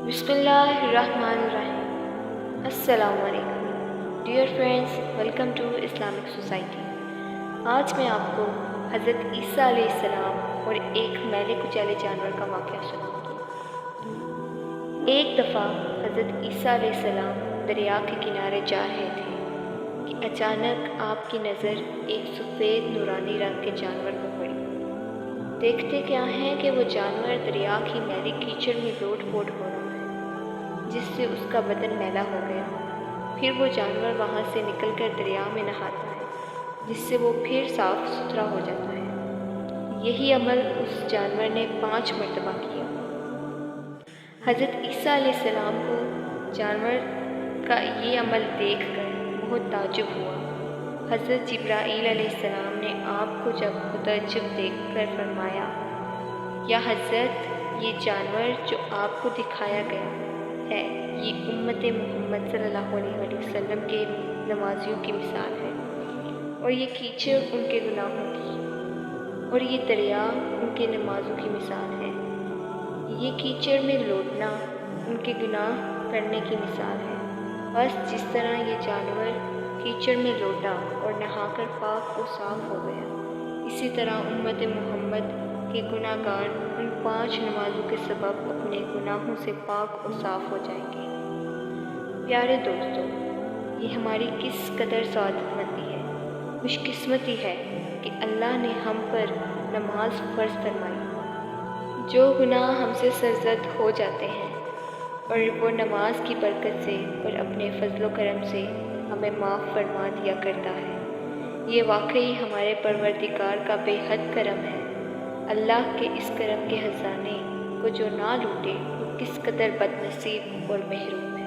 Bismillahirrahmanirrahim. Assalamu alaikum. Dear friends, welcome to Islamic Society. آج میں آپ کو حضرت عیسیٰ علیہ السلام اور ایک میلے کچیلے جانور کا واقعہ سناؤں گی۔ ایک دفعہ حضرت عیسیٰ علیہ السلام دریا کے کنارے جا رہے تھے کہ اچانک آپ کی نظر ایک سفید نورانی رنگ کے جانور کو پڑی۔ دیکھتے کیا ہیں کہ وہ جانور دریا کی میلی کیچڑ میں لوٹ پوٹ ہو رہا ہے، جس سے اس کا بدن میلا ہو گیا۔ پھر وہ جانور وہاں سے نکل کر دریا میں نہاتا ہے، جس سے وہ پھر صاف ستھرا ہو جاتا ہے۔ یہی عمل اس جانور نے 5 مرتبہ کیا۔ حضرت عیسیٰ علیہ السلام کو جانور کا یہ عمل دیکھ کر بہت تعجب ہوا۔ حضرت جبرائیل علیہ السلام نے آپ کو جب متعجب دیکھ کر فرمایا، یا حضرت، یہ جانور جو آپ کو دکھایا گیا ہے یہ امت محمد صلی اللہ علیہ وسلم کے نمازیوں کی مثال ہے، اور یہ کیچڑ ان کے گناہوں کی، اور یہ دریا ان کے نمازوں کی مثال ہے۔ یہ کیچڑ میں لوٹنا ان کے گناہ کرنے کی مثال ہے۔ بس جس طرح یہ جانور کیچڑ میں لوٹا اور نہا کر پاک و صاف ہو گیا، اسی طرح امت محمد کے گناہ گار ان 5 نمازوں کے سبب اپنے گناہوں سے پاک و صاف ہو جائیں گے۔ پیارے دوستو، یہ ہماری کس قدر سعادت مندی ہے، خوش قسمتی ہے کہ اللہ نے ہم پر نماز فرض فرمائی۔ جو گناہ ہم سے سرزد ہو جاتے ہیں اور وہ نماز کی برکت سے اور اپنے فضل و کرم سے ہمیں معاف فرما دیا کرتا ہے۔ یہ واقعی ہمارے پروردگار کا بے حد کرم ہے۔ اللہ کے اس کرم کے خزانے کو جو نہ لوٹے وہ کس قدر بد نصیب اور محروم ہے۔